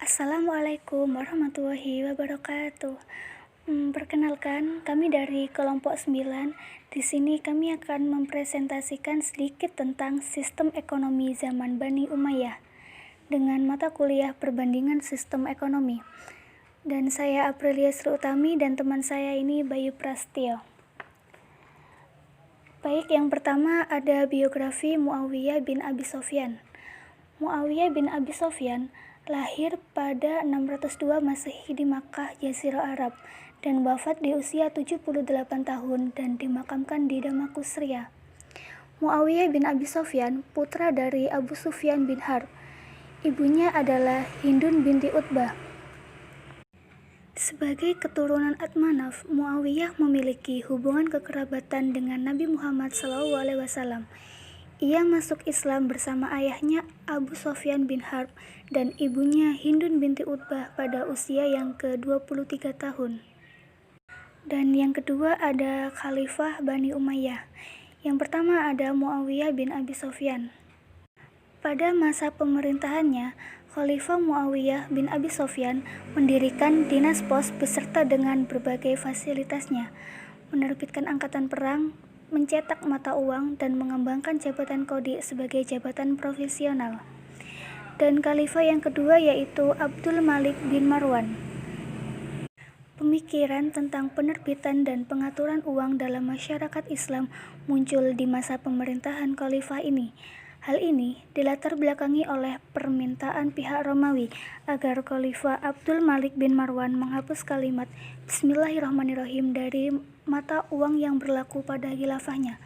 Assalamualaikum warahmatullahi wabarakatuh. Perkenalkan, kami dari kelompok 9. Di sini kami akan mempresentasikan sedikit tentang sistem ekonomi zaman Bani Umayyah dengan mata kuliah perbandingan sistem ekonomi. Dan saya Aprilia Sri Utami dan teman saya ini Bayu Prastio. Baik, yang pertama ada biografi Muawiyah bin Abi Sofyan. Muawiyah bin Abi Sofyan lahir pada 602 Masehi di Makkah, Jazirah Arab, dan wafat di usia 78 tahun dan dimakamkan di Damaskus, Syria. Muawiyah bin Abi Sofyan putra dari Abu Sufyan bin Harb. Ibunya adalah Hindun binti Utbah. Sebagai keturunan Ad-Manaf, Muawiyah memiliki hubungan kekerabatan dengan Nabi Muhammad SAW. Ia masuk Islam bersama ayahnya Abu Sufyan bin Harb dan ibunya Hindun binti Utbah pada usia yang ke-23 tahun. Dan yang kedua ada Khalifah Bani Umayyah. Yang pertama ada Muawiyah bin Abi Sofyan. Pada masa pemerintahannya, Khalifah Muawiyah bin Abi Sofyan mendirikan dinas pos beserta dengan berbagai fasilitasnya, menerbitkan angkatan perang, mencetak mata uang, dan mengembangkan jabatan kodi sebagai jabatan profesional. Dan khalifah yang kedua yaitu Abdul Malik bin Marwan. Pemikiran tentang penerbitan dan pengaturan uang dalam masyarakat Islam muncul di masa pemerintahan khalifah ini. Hal ini dilatar belakangi oleh permintaan pihak Romawi agar Khalifah Abdul Malik bin Marwan menghapus kalimat Bismillahirrahmanirrahim dari mata uang yang berlaku pada khilafahnya.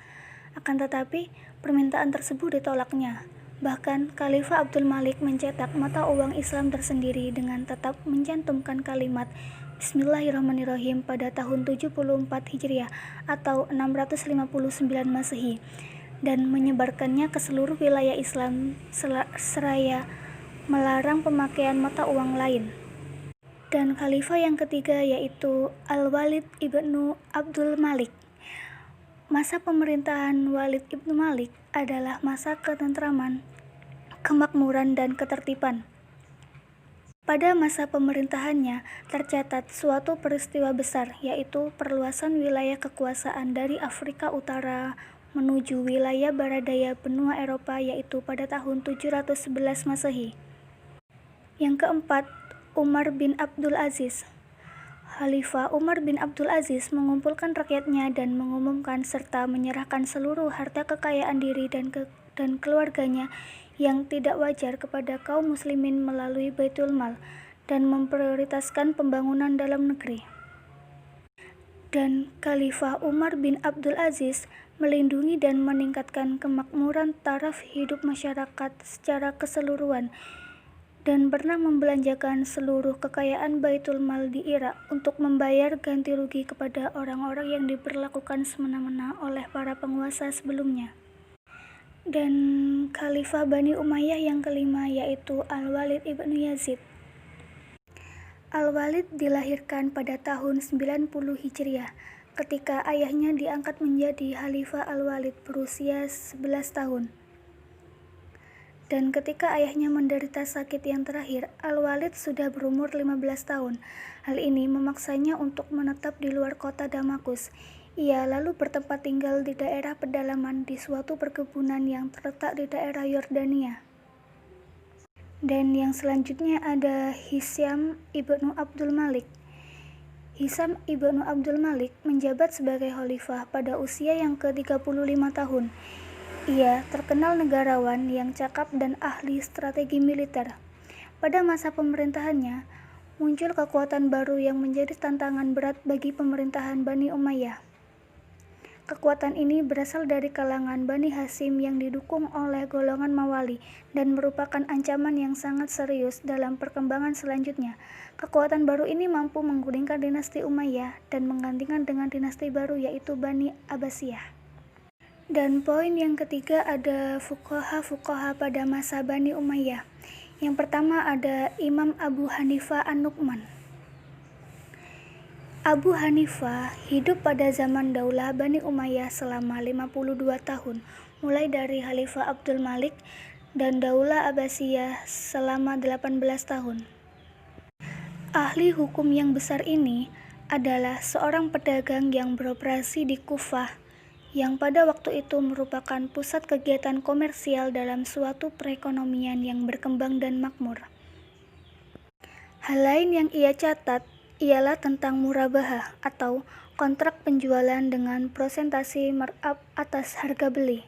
Akan tetapi, permintaan tersebut ditolaknya. Bahkan, Khalifah Abdul Malik mencetak mata uang Islam tersendiri dengan tetap mencantumkan kalimat Bismillahirrahmanirrahim pada tahun 74 Hijriah atau 659 Masehi dan menyebarkannya ke seluruh wilayah Islam seraya melarang pemakaian mata uang lain. Dan khalifah yang ketiga yaitu Al-Walid ibnu Abdul Malik. Masa pemerintahan Walid ibnu Malik adalah masa ketentraman, kemakmuran, dan ketertiban. Pada masa pemerintahannya tercatat suatu peristiwa besar, yaitu perluasan wilayah kekuasaan dari Afrika Utara menuju wilayah barat daya benua Eropa, yaitu pada tahun 711 Masehi. Yang keempat, Umar bin Abdul Aziz. Khalifah Umar bin Abdul Aziz mengumpulkan rakyatnya dan mengumumkan serta menyerahkan seluruh harta kekayaan diri dan keluarganya yang tidak wajar kepada kaum muslimin melalui Baitul Mal dan memprioritaskan pembangunan dalam negeri. Dan Khalifah Umar bin Abdul Aziz melindungi dan meningkatkan kemakmuran taraf hidup masyarakat secara keseluruhan dan pernah membelanjakan seluruh kekayaan Baitul Mal di Irak untuk membayar ganti rugi kepada orang-orang yang diperlakukan semena-mena oleh para penguasa sebelumnya. Dan Khalifah Bani Umayyah yang kelima yaitu Al-Walid ibnu Yazid. Al-Walid dilahirkan pada tahun 90 Hijriah ketika ayahnya diangkat menjadi Khalifah. Al-Walid berusia 11 tahun. Dan ketika ayahnya menderita sakit yang terakhir, Al-Walid sudah berumur 15 tahun. Hal ini memaksanya untuk menetap di luar kota Damaskus. Ia lalu bertempat tinggal di daerah pedalaman di suatu perkebunan yang terletak di daerah Yordania. Dan yang selanjutnya ada Hisham ibnu Abdul Malik. Hisham ibnu Abdul Malik menjabat sebagai khalifah pada usia yang ke-35 tahun. Ia terkenal negarawan yang cakap dan ahli strategi militer. Pada masa pemerintahannya, muncul kekuatan baru yang menjadi tantangan berat bagi pemerintahan Bani Umayyah. Kekuatan ini berasal dari kalangan Bani Hashim yang didukung oleh golongan Mawali dan merupakan ancaman yang sangat serius dalam perkembangan selanjutnya. Kekuatan baru ini mampu menggulingkan dinasti Umayyah dan menggantikan dengan dinasti baru yaitu Bani Abbasiyah. Dan poin yang ketiga ada fuqaha pada masa Bani Umayyah. Yang pertama ada Imam Abu Hanifah An-Nu'man. Abu Hanifah hidup pada zaman Daulah Bani Umayyah selama 52 tahun, mulai dari Khalifah Abdul Malik dan Daulah Abbasiyah selama 18 tahun. Ahli hukum yang besar ini adalah seorang pedagang yang beroperasi di Kufah, yang pada waktu itu merupakan pusat kegiatan komersial dalam suatu perekonomian yang berkembang dan makmur. Hal lain yang ia catat ialah tentang murabahah atau kontrak penjualan dengan persentase markup atas harga beli.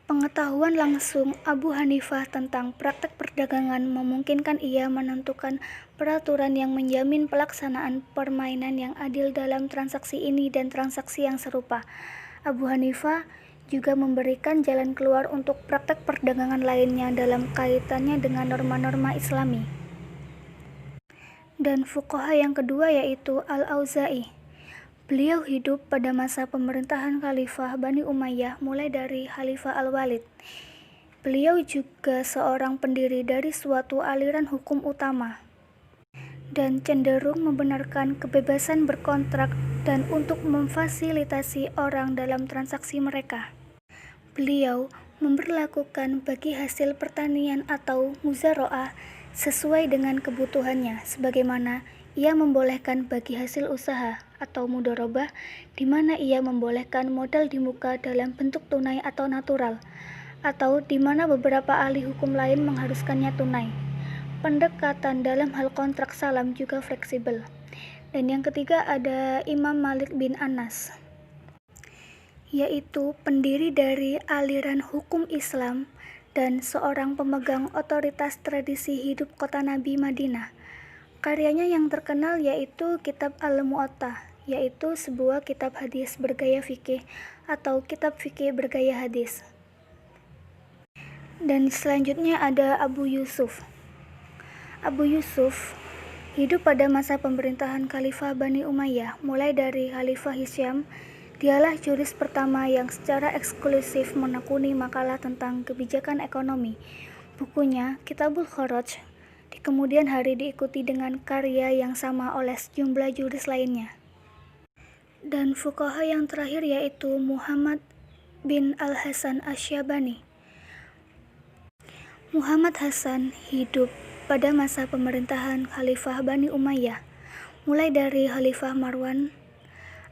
Pengetahuan langsung Abu Hanifah tentang praktek perdagangan memungkinkan ia menentukan peraturan yang menjamin pelaksanaan permainan yang adil dalam transaksi ini dan transaksi yang serupa. Abu Hanifah juga memberikan jalan keluar untuk praktek perdagangan lainnya dalam kaitannya dengan norma-norma Islami. Dan fuqaha yang kedua yaitu Al-Auza'i. Beliau hidup pada masa pemerintahan Khalifah Bani Umayyah mulai dari Khalifah Al-Walid. Beliau juga seorang pendiri dari suatu aliran hukum utama dan cenderung membenarkan kebebasan berkontrak dan untuk memfasilitasi orang dalam transaksi mereka. Beliau memberlakukan bagi hasil pertanian atau muzaroah sesuai dengan kebutuhannya, sebagaimana ia membolehkan bagi hasil usaha atau mudharabah, di mana ia membolehkan modal di muka dalam bentuk tunai atau natural, atau di mana beberapa ahli hukum lain mengharuskannya tunai. Pendekatan dalam hal kontrak salam juga fleksibel. Dan yang ketiga ada Imam Malik bin Anas, yaitu pendiri dari aliran hukum Islam dan seorang pemegang otoritas tradisi hidup kota Nabi Madinah. Karyanya yang terkenal yaitu Kitab Al-Mu'attah, yaitu sebuah kitab hadis bergaya fikih atau kitab fikih bergaya hadis. Dan selanjutnya ada Abu Yusuf. Abu Yusuf hidup pada masa pemerintahan Khalifah Bani Umayyah, mulai dari Khalifah Hisham. Dialah juris pertama yang secara eksklusif menekuni makalah tentang kebijakan ekonomi. Bukunya, Kitabul Kharaj, di kemudian hari diikuti dengan karya yang sama oleh sejumlah juris lainnya. Dan fuqaha yang terakhir yaitu Muhammad bin Al-Hasan Asy-Syabani. Muhammad Hasan hidup pada masa pemerintahan Khalifah Bani Umayyah, mulai dari Khalifah Marwan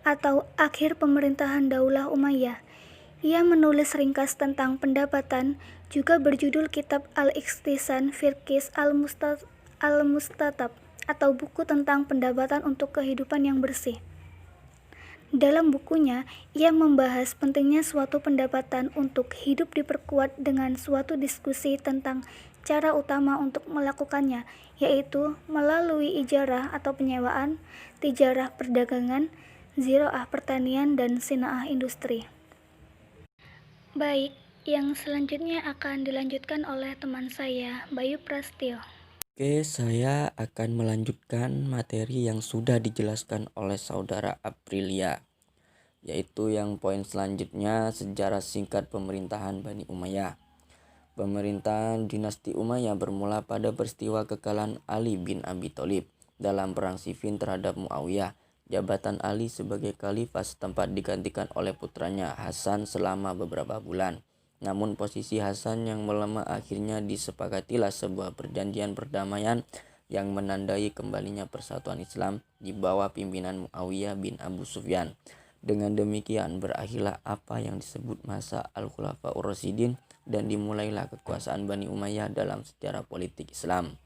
atau akhir pemerintahan Daulah Umayyah. Ia menulis ringkas tentang pendapatan, juga berjudul Kitab Al-Iqtisan Firqis Al-Mustatab atau buku tentang pendapatan untuk kehidupan yang bersih. Dalam bukunya, ia membahas pentingnya suatu pendapatan untuk hidup diperkuat dengan suatu diskusi tentang cara utama untuk melakukannya, yaitu melalui ijarah atau penyewaan, tijarah perdagangan, ziraah pertanian, dan sinaah industri. Baik, yang selanjutnya akan dilanjutkan oleh teman saya, Bayu Prastio. Oke, saya akan melanjutkan materi yang sudah dijelaskan oleh saudara Aprilia, yaitu yang poin selanjutnya, sejarah singkat pemerintahan Bani Umayyah. Pemerintahan dinasti Umayyah bermula pada peristiwa kekalahan Ali bin Abi Thalib dalam perang Siffin terhadap Muawiyah. Jabatan Ali sebagai khalifah setempat digantikan oleh putranya Hasan selama beberapa bulan. Namun posisi Hasan yang melemah akhirnya disepakatilah sebuah perjanjian perdamaian yang menandai kembalinya persatuan Islam di bawah pimpinan Muawiyah bin Abu Sufyan. Dengan demikian berakhirlah apa yang disebut masa Al-Khulafaur Rasyidin dan dimulailah kekuasaan Bani Umayyah dalam sejarah politik Islam.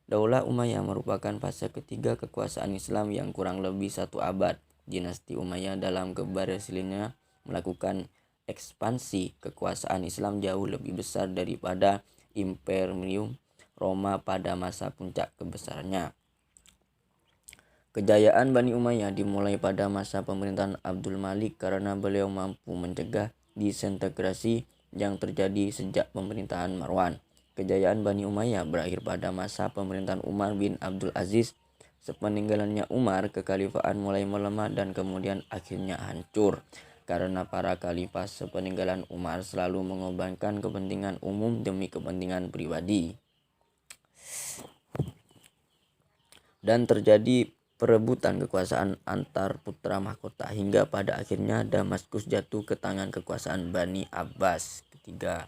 Daulah Umayyah merupakan fase ketiga kekuasaan Islam yang kurang lebih 1 abad. Dinasti Umayyah dalam keberhasilannya melakukan ekspansi kekuasaan Islam jauh lebih besar daripada Imperium Roma pada masa puncak kebesarannya. Kejayaan Bani Umayyah dimulai pada masa pemerintahan Abdul Malik karena beliau mampu mencegah disintegrasi yang terjadi sejak pemerintahan Marwan. Kejayaan Bani Umayyah berakhir pada masa pemerintahan Umar bin Abdul Aziz. Sepeninggalannya Umar, kekhalifahan mulai melemah dan kemudian akhirnya hancur. Karena para khalifah sepeninggalan Umar selalu mengorbankan kepentingan umum demi kepentingan pribadi. Dan terjadi perebutan kekuasaan antar putra mahkota hingga pada akhirnya Damaskus jatuh ke tangan kekuasaan Bani Abbas ketiga.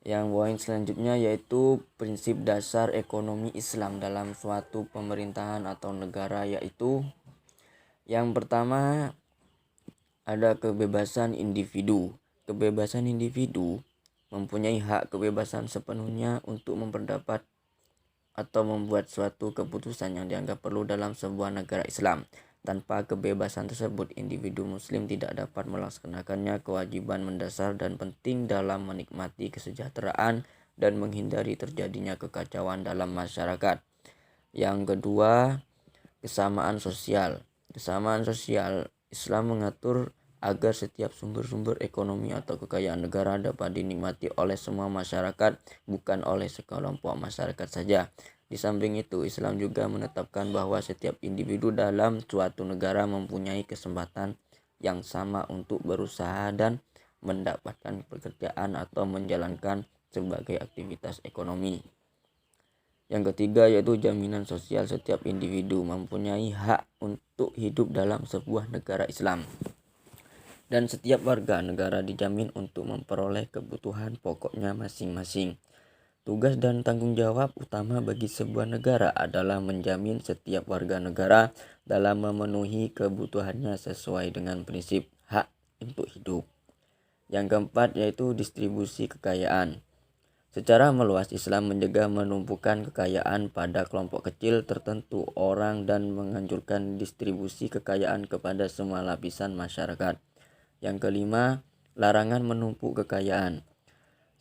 Yang poin selanjutnya yaitu prinsip dasar ekonomi Islam dalam suatu pemerintahan atau negara, yaitu yang pertama ada kebebasan individu. Kebebasan individu mempunyai hak kebebasan sepenuhnya untuk memperdapat atau membuat suatu keputusan yang dianggap perlu dalam sebuah negara Islam. Tanpa kebebasan tersebut, individu muslim tidak dapat melaksanakannya kewajiban mendasar dan penting dalam menikmati kesejahteraan dan menghindari terjadinya kekacauan dalam masyarakat. Yang kedua, kesamaan sosial. Kesamaan sosial, Islam mengatur agar setiap sumber-sumber ekonomi atau kekayaan negara dapat dinikmati oleh semua masyarakat, bukan oleh sekelompok masyarakat saja. Di samping itu, Islam juga menetapkan bahwa setiap individu dalam suatu negara mempunyai kesempatan yang sama untuk berusaha dan mendapatkan pekerjaan atau menjalankan sebagai aktivitas ekonomi. Yang ketiga yaitu jaminan sosial. Setiap individu mempunyai hak untuk hidup dalam sebuah negara Islam. Dan setiap warga negara dijamin untuk memperoleh kebutuhan pokoknya masing-masing. Tugas dan tanggung jawab utama bagi sebuah negara adalah menjamin setiap warga negara dalam memenuhi kebutuhannya sesuai dengan prinsip hak untuk hidup. Yang keempat yaitu distribusi kekayaan. Secara meluas, Islam mencegah menumpukan kekayaan pada kelompok kecil tertentu orang dan menganjurkan distribusi kekayaan kepada semua lapisan masyarakat. Yang kelima, larangan menumpuk kekayaan.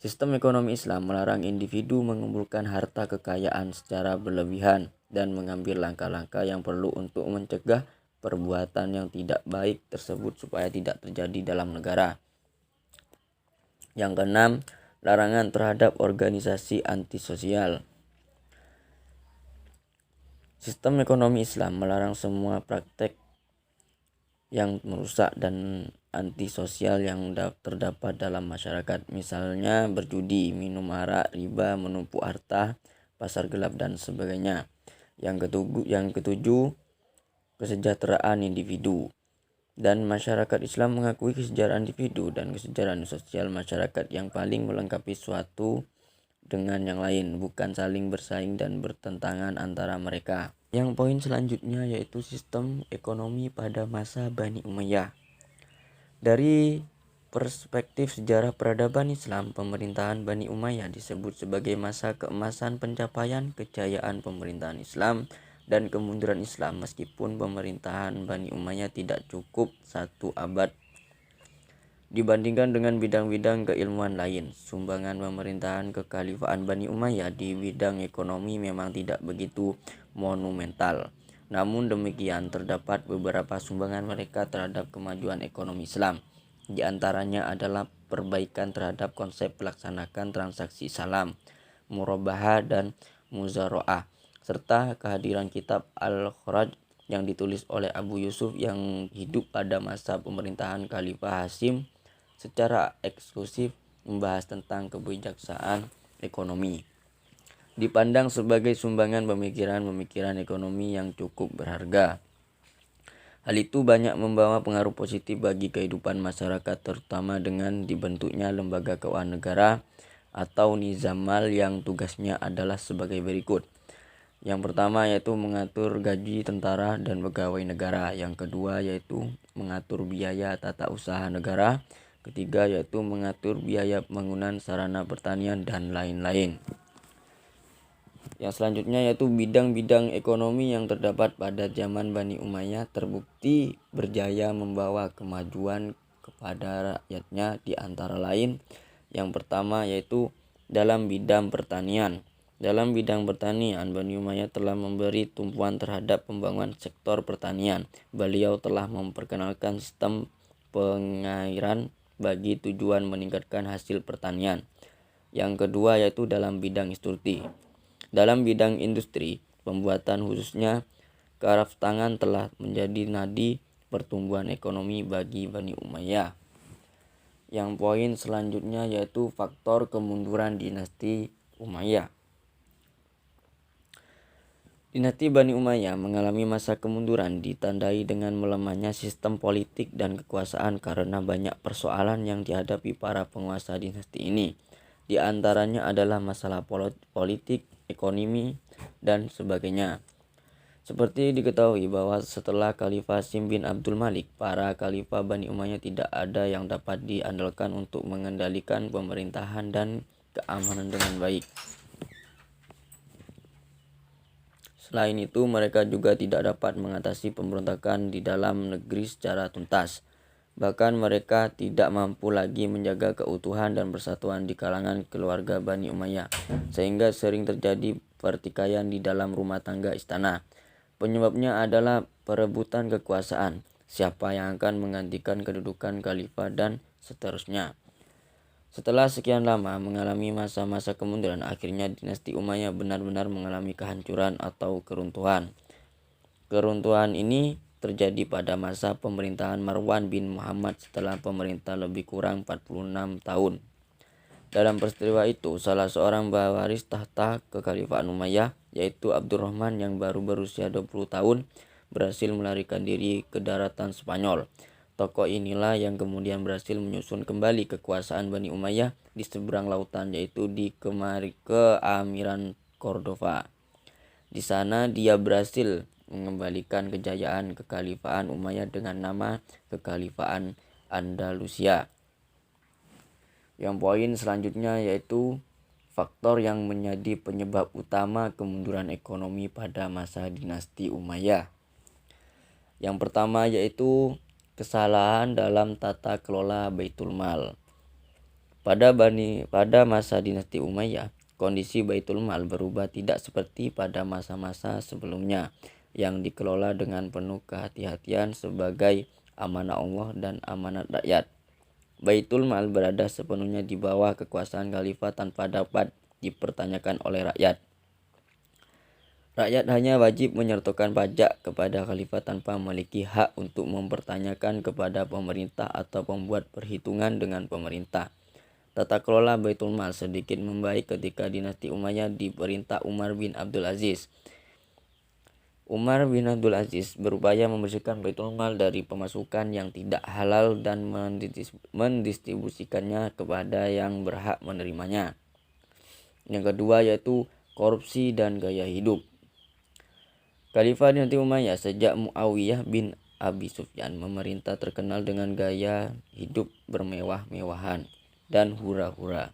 Sistem ekonomi Islam melarang individu mengumpulkan harta kekayaan secara berlebihan dan mengambil langkah-langkah yang perlu untuk mencegah perbuatan yang tidak baik tersebut supaya tidak terjadi dalam negara. Yang keenam, larangan terhadap organisasi antisosial. Sistem ekonomi Islam melarang semua praktek yang merusak dan antisosial yang terdapat dalam masyarakat, misalnya berjudi, minum arak, riba, menumpuk harta, pasar gelap dan sebagainya. Yang ketujuh, kesejahteraan individu. Dan masyarakat Islam mengakui kesejahteraan individu dan kesejahteraan sosial masyarakat yang paling melengkapi suatu dengan yang lain, bukan saling bersaing dan bertentangan antara mereka. Yang poin selanjutnya yaitu sistem ekonomi pada masa Bani Umayyah. Dari perspektif sejarah peradaban Islam, pemerintahan Bani Umayyah disebut sebagai masa keemasan pencapaian kejayaan pemerintahan Islam dan kemunduran Islam. Meskipun pemerintahan Bani Umayyah tidak cukup 1 abad dibandingkan dengan bidang-bidang keilmuan lain, sumbangan pemerintahan kekhalifahan Bani Umayyah di bidang ekonomi memang tidak begitu monumental. Namun demikian, terdapat beberapa sumbangan mereka terhadap kemajuan ekonomi Islam. Di antaranya adalah perbaikan terhadap konsep pelaksanakan transaksi salam, murabahah dan muzaroah, serta kehadiran kitab Al-Kharaj yang ditulis oleh Abu Yusuf yang hidup pada masa pemerintahan Khalifah Hasim secara eksklusif membahas tentang kebijaksanaan ekonomi. Dipandang sebagai sumbangan pemikiran ekonomi yang cukup berharga. Hal itu banyak membawa pengaruh positif bagi kehidupan masyarakat, terutama dengan dibentuknya lembaga keuangan negara atau nizamal yang tugasnya adalah sebagai berikut. Yang pertama yaitu mengatur gaji tentara dan pegawai negara. Yang kedua yaitu mengatur biaya tata usaha negara. Ketiga yaitu mengatur biaya pembangunan sarana pertanian dan lain-lain. Yang selanjutnya yaitu bidang-bidang ekonomi yang terdapat pada zaman Bani Umayyah terbukti berjaya membawa kemajuan kepada rakyatnya, di antara lain yang pertama yaitu dalam bidang pertanian. Dalam bidang pertanian, Bani Umayyah telah memberi tumpuan terhadap pembangunan sektor pertanian. Beliau telah memperkenalkan sistem pengairan bagi tujuan meningkatkan hasil pertanian. Yang kedua yaitu dalam bidang industri. Dalam bidang industri, pembuatan khususnya kraftangan telah menjadi nadi pertumbuhan ekonomi bagi Bani Umayyah. Yang poin selanjutnya yaitu faktor kemunduran dinasti Umayyah. Dinasti Bani Umayyah mengalami masa kemunduran ditandai dengan melemahnya sistem politik dan kekuasaan karena banyak persoalan yang dihadapi para penguasa dinasti ini. Di antaranya adalah masalah politik, ekonomi, dan sebagainya. Seperti diketahui bahwa setelah Khalifah Hashim bin Abdul Malik, para khalifah Bani Umayyah tidak ada yang dapat diandalkan untuk mengendalikan pemerintahan dan keamanan dengan baik. Selain itu, mereka juga tidak dapat mengatasi pemberontakan di dalam negeri secara tuntas. Bahkan mereka tidak mampu lagi menjaga keutuhan dan persatuan di kalangan keluarga Bani Umayyah, sehingga sering terjadi pertikaian di dalam rumah tangga istana. Penyebabnya adalah perebutan kekuasaan, siapa yang akan menggantikan kedudukan khalifah dan seterusnya. Setelah sekian lama mengalami masa-masa kemunduran, akhirnya dinasti Umayyah benar-benar mengalami kehancuran atau keruntuhan. Keruntuhan ini terjadi pada masa pemerintahan Marwan bin Muhammad setelah pemerintah lebih kurang 46 tahun. Dalam peristiwa itu, salah seorang pewaris tahta kekhalifahan Umayyah, yaitu Abdurrahman yang baru berusia 20 tahun, berhasil melarikan diri ke daratan Spanyol. Tokoh inilah yang kemudian berhasil menyusun kembali kekuasaan Bani Umayyah di seberang lautan, yaitu di Keamiran Cordova. Di sana dia berhasil mengembalikan kejayaan kekhalifahan Umayyah dengan nama Kekhalifahan Andalusia. Yang poin selanjutnya yaitu faktor yang menjadi penyebab utama kemunduran ekonomi pada masa dinasti Umayyah. Yang pertama yaitu kesalahan dalam tata kelola Baitul Mal. Pada masa dinasti Umayyah, kondisi Baitul Mal berubah tidak seperti pada masa-masa sebelumnya yang dikelola dengan penuh kehati-hatian sebagai amanah Allah dan amanat rakyat. Baitul Mal berada sepenuhnya di bawah kekuasaan khalifah tanpa dapat dipertanyakan oleh rakyat. Rakyat hanya wajib menyertakan pajak kepada khalifah tanpa memiliki hak untuk mempertanyakan kepada pemerintah atau membuat perhitungan dengan pemerintah. Tata kelola Baitul Mal sedikit membaik ketika dinasti Umayyah diperintah Umar bin Abdul Aziz. Umar bin Abdul Aziz berupaya membersihkan Baitul Mal dari pemasukan yang tidak halal dan mendistribusikannya kepada yang berhak menerimanya. Yang kedua yaitu korupsi dan gaya hidup. Khalifah dinasti Umayyah sejak Muawiyah bin Abi Sufyan memerintah terkenal dengan gaya hidup bermewah-mewahan dan hura-hura.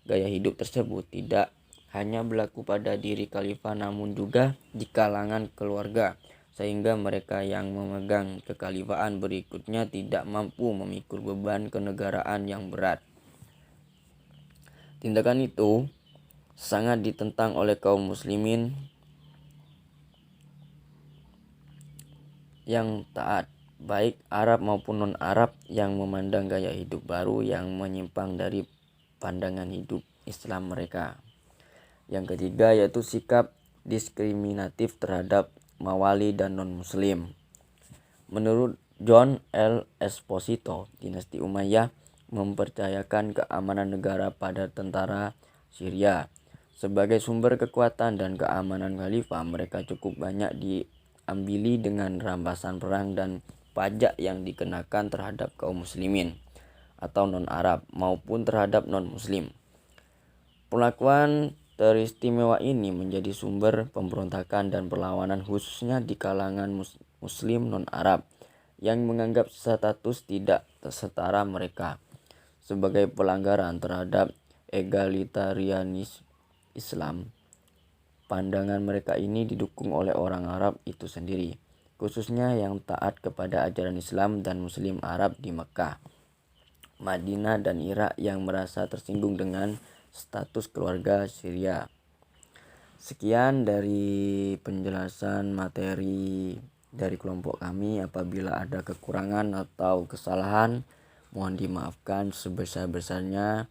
Gaya hidup tersebut tidak hanya berlaku pada diri khalifah namun juga di kalangan keluarga, sehingga mereka yang memegang kekhalifahan berikutnya tidak mampu memikul beban kenegaraan yang berat. Tindakan itu sangat ditentang oleh kaum muslimin yang taat, baik Arab maupun non-Arab, yang memandang gaya hidup baru yang menyimpang dari pandangan hidup Islam mereka. Yang ketiga yaitu sikap diskriminatif terhadap mawali dan non-muslim. Menurut John L. Esposito, dinasti Umayyah mempercayakan keamanan negara pada tentara Syria. Sebagai sumber kekuatan dan keamanan khalifah, mereka cukup banyak diambili dengan rampasan perang dan pajak yang dikenakan terhadap kaum muslimin atau non-Arab maupun terhadap non-muslim. Perlakuan teristimewa ini menjadi sumber pemberontakan dan perlawanan khususnya di kalangan muslim non-Arab yang menganggap status tidak setara mereka sebagai pelanggaran terhadap egalitarianisme Islam. Pandangan mereka ini didukung oleh orang Arab itu sendiri, khususnya yang taat kepada ajaran Islam dan Muslim Arab di Mekah, Madinah dan Irak yang merasa tersinggung dengan status keluarga Syria. Sekian dari penjelasan materi dari kelompok kami. Apabila ada kekurangan atau kesalahan, mohon dimaafkan sebesar-besarnya.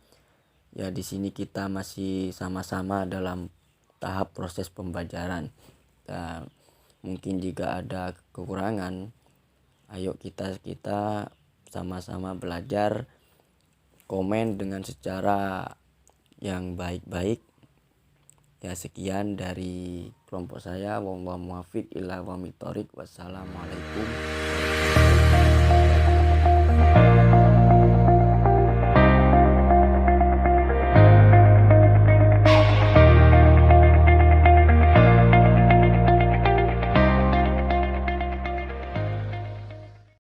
Ya, di sini kita masih sama-sama dalam tahap proses pembelajaran. Dan mungkin jika ada kekurangan, ayo kita sama-sama belajar, komen dengan secara yang baik-baik. Ya, sekian dari kelompok saya. Wallahu muwaffiq ila aqwamit thoriq. Wassalamualaikum